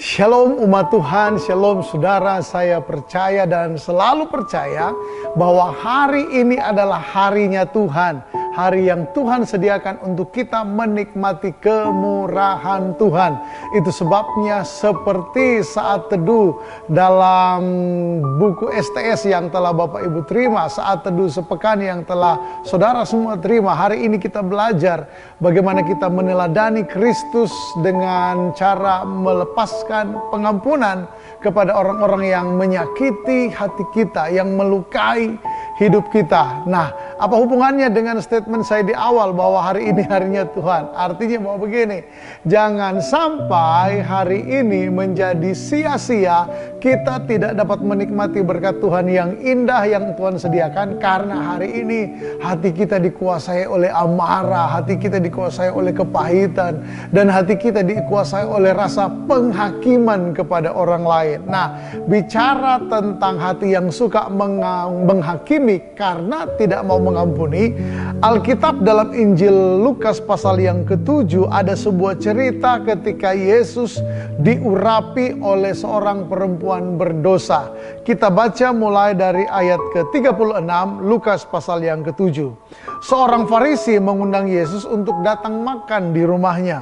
Shalom umat Tuhan, shalom saudara, saya percaya dan selalu percaya bahwa hari ini adalah harinya Tuhan. Hari yang Tuhan sediakan untuk kita menikmati kemurahan Tuhan. Itu sebabnya seperti saat teduh dalam buku STS yang telah Bapak Ibu terima, saat teduh sepekan yang telah saudara semua terima. Hari ini kita belajar bagaimana kita meneladani Kristus dengan cara melepaskan pengampunan kepada orang-orang yang menyakiti hati kita, yang melukai hidup kita. Nah, apa hubungannya dengan statement saya di awal bahwa hari ini harinya Tuhan? Artinya bahwa begini, jangan sampai hari ini menjadi sia-sia kita tidak dapat menikmati berkat Tuhan yang indah yang Tuhan sediakan, karena hari ini hati kita dikuasai oleh amarah, hati kita dikuasai oleh kepahitan, dan hati kita dikuasai oleh rasa penghakiman kepada orang lain. Nah, bicara tentang hati yang suka menghakimi karena tidak mau mengampuni, Alkitab dalam Injil Lukas pasal yang ke-7 ada sebuah cerita ketika Yesus diurapi oleh seorang perempuan berdosa. Kita baca mulai dari ayat ke-36 Lukas pasal yang ke-7. Seorang Farisi mengundang Yesus untuk datang makan di rumahnya.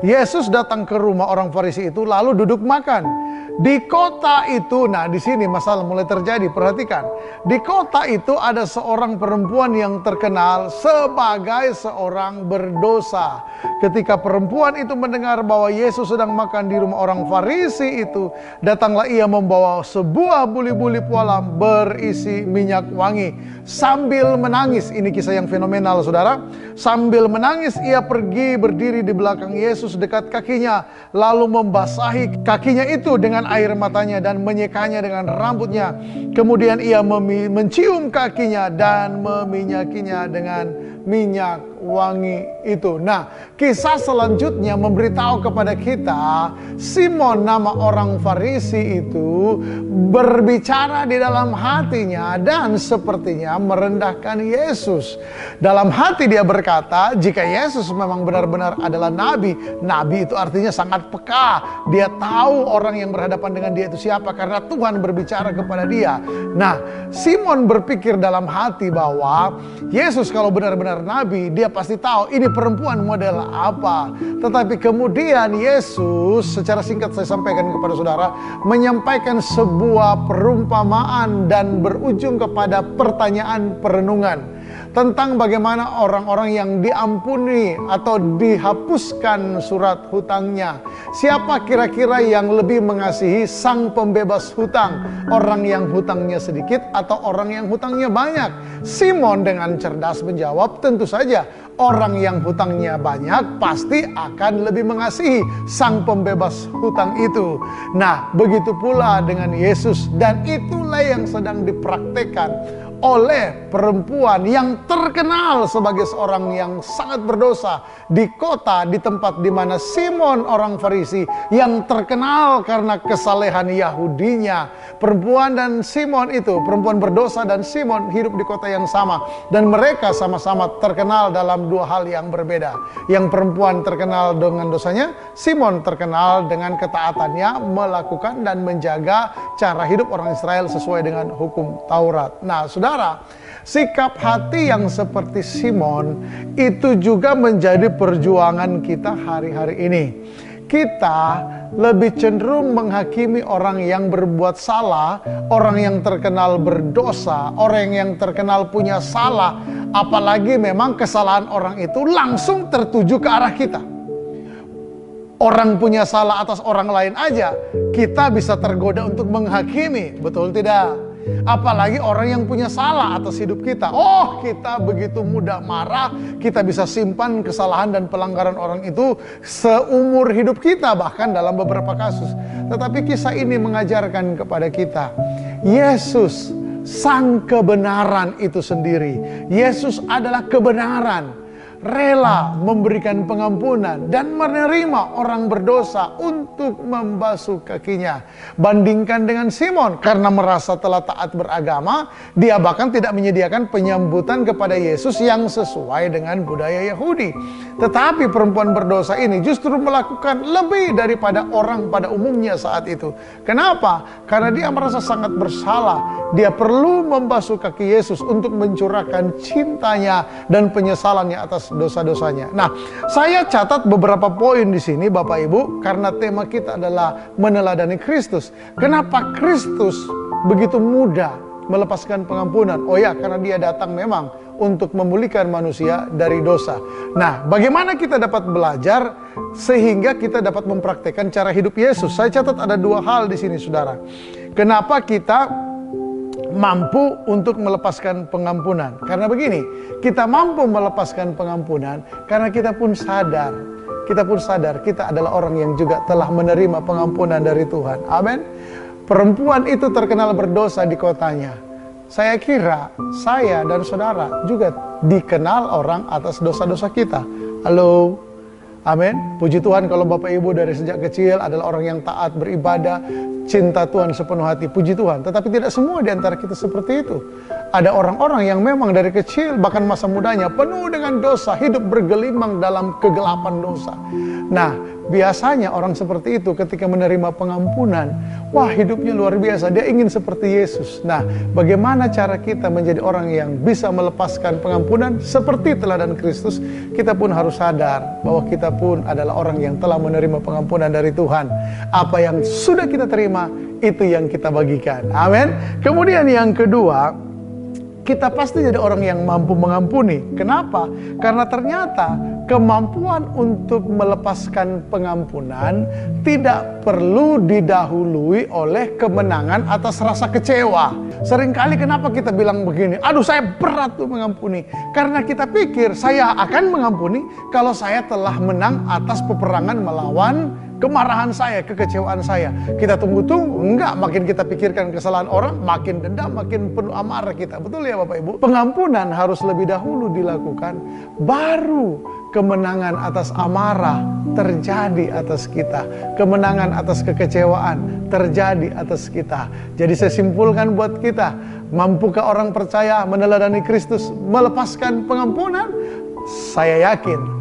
Yesus datang ke rumah orang Farisi itu lalu duduk makan. Di kota itu, nah di sini masalah mulai terjadi, perhatikan. Di kota itu ada seorang perempuan yang terkenal sebagai seorang berdosa. Ketika perempuan itu mendengar bahwa Yesus sedang makan di rumah orang Farisi itu, datanglah ia membawa sebuah buli-buli pualam berisi minyak wangi. Sambil menangis, ini kisah yang fenomenal saudara. Sambil menangis ia pergi berdiri di belakang Yesus dekat kakinya, lalu membasahi kakinya itu dengan air matanya dan menyekanya dengan rambutnya. Kemudian ia mencium kakinya dan meminyakinya dengan minyak wangi itu. Nah, kisah selanjutnya memberitahu kepada kita, Simon nama orang Farisi itu berbicara di dalam hatinya dan sepertinya merendahkan Yesus. Dalam hati dia berkata, jika Yesus memang benar-benar adalah nabi, nabi itu artinya sangat peka. Dia tahu orang yang berhadapan dengan dia itu siapa karena Tuhan berbicara kepada dia. Nah, Simon berpikir dalam hati bahwa Yesus kalau benar-benar nabi, dia pasti tahu ini perempuan model apa. Tetapi kemudian Yesus, secara singkat saya sampaikan kepada saudara, menyampaikan sebuah perumpamaan dan berujung kepada pertanyaan perenungan tentang bagaimana orang-orang yang diampuni atau dihapuskan surat hutangnya. Siapa kira-kira yang lebih mengasihi sang pembebas hutang? Orang yang hutangnya sedikit atau orang yang hutangnya banyak? Simon dengan cerdas menjawab, tentu saja orang yang hutangnya banyak pasti akan lebih mengasihi sang pembebas hutang itu. Nah, begitu pula dengan Yesus, dan itulah yang sedang dipraktekkan oleh perempuan yang terkenal sebagai seorang yang sangat berdosa di kota, di tempat di mana Simon orang Farisi yang terkenal karena kesalehan Yahudinya. Perempuan dan Simon itu, perempuan berdosa dan Simon hidup di kota yang sama, dan mereka sama-sama terkenal dalam dua hal yang berbeda. Yang perempuan terkenal dengan dosanya, Simon terkenal dengan ketaatannya melakukan dan menjaga cara hidup orang Israel sesuai dengan hukum Taurat. Nah, saudara, sikap hati yang seperti Simon itu juga menjadi perjuangan kita hari-hari ini. Kita lebih cenderung menghakimi orang yang berbuat salah, orang yang terkenal berdosa, orang yang terkenal punya salah, apalagi memang kesalahan orang itu langsung tertuju ke arah kita. Orang punya salah atas orang lain aja, kita bisa tergoda untuk menghakimi, betul tidak? Apalagi orang yang punya salah atas hidup kita. Oh, kita begitu mudah marah. Kita bisa simpan kesalahan dan pelanggaran orang itu seumur hidup kita, bahkan dalam beberapa kasus. Tetapi kisah ini mengajarkan kepada kita, Yesus sang kebenaran itu sendiri. Yesus adalah kebenaran. rela memberikan pengampunan dan menerima orang berdosa untuk membasuh kakinya. Bandingkan dengan Simon, karena merasa telah taat beragama, dia bahkan tidak menyediakan penyambutan kepada Yesus yang sesuai dengan budaya Yahudi. Tetapi perempuan berdosa ini justru melakukan lebih daripada orang pada umumnya saat itu. Kenapa? Karena dia merasa sangat bersalah. Dia perlu membasuh kaki Yesus untuk mencurahkan cintanya dan penyesalannya atas dosa-dosanya. Nah, saya catat beberapa poin di sini Bapak Ibu, karena tema kita adalah meneladani Kristus. Kenapa Kristus begitu mudah melepaskan pengampunan? Oh ya, karena dia datang memang untuk memulihkan manusia dari dosa. Nah, bagaimana kita dapat belajar sehingga kita dapat mempraktekkan cara hidup Yesus? Saya catat ada dua hal di sini, saudara. Kenapa kita mampu untuk melepaskan pengampunan? Karena begini, kita mampu melepaskan pengampunan karena kita pun sadar kita adalah orang yang juga telah menerima pengampunan dari Tuhan. Amin. Perempuan itu terkenal berdosa di kotanya. Saya kira saya dan saudara juga dikenal orang atas dosa-dosa kita. Halo. Amin. Puji Tuhan kalau Bapak Ibu dari sejak kecil adalah orang yang taat beribadah, cinta Tuhan sepenuh hati. Puji Tuhan. Tetapi tidak semua di antara kita seperti itu. Ada orang-orang yang memang dari kecil, bahkan masa mudanya penuh dengan dosa, hidup bergelimang dalam kegelapan dosa. Nah, biasanya orang seperti itu ketika menerima pengampunan, wah, hidupnya luar biasa, dia ingin seperti Yesus. Nah, bagaimana cara kita menjadi orang yang bisa melepaskan pengampunan seperti teladan Kristus? Kita pun harus sadar bahwa kita pun adalah orang yang telah menerima pengampunan dari Tuhan. Apa yang sudah kita terima, itu yang kita bagikan. Amin. Kemudian yang kedua, kita pasti jadi orang yang mampu mengampuni. Kenapa? Karena ternyata kemampuan untuk melepaskan pengampunan tidak perlu didahului oleh kemenangan atas rasa kecewa. Seringkali kenapa kita bilang begini, aduh saya berat tuh mengampuni. Karena kita pikir saya akan mengampuni kalau saya telah menang atas peperangan melawan kemarahan saya, kekecewaan saya. Kita tunggu-tunggu, enggak, makin kita pikirkan kesalahan orang, makin dendam, makin penuh amarah kita. Betul ya Bapak Ibu? Pengampunan harus lebih dahulu dilakukan, baru kemenangan atas amarah terjadi atas kita. Kemenangan atas kekecewaan terjadi atas kita. Jadi saya simpulkan buat kita, mampukah orang percaya meneladani Kristus melepaskan pengampunan? Saya yakin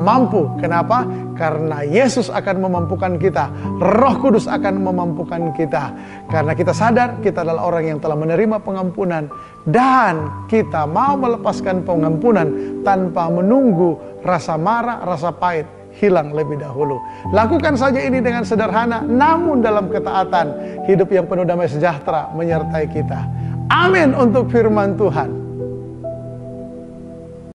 mampu. Kenapa? Karena Yesus akan memampukan kita. Roh Kudus akan memampukan kita. Karena kita sadar kita adalah orang yang telah menerima pengampunan. Dan kita mau melepaskan pengampunan tanpa menunggu rasa marah, rasa pahit hilang lebih dahulu. Lakukan saja ini dengan sederhana, namun dalam ketaatan. Hidup yang penuh damai sejahtera menyertai kita. Amin untuk firman Tuhan.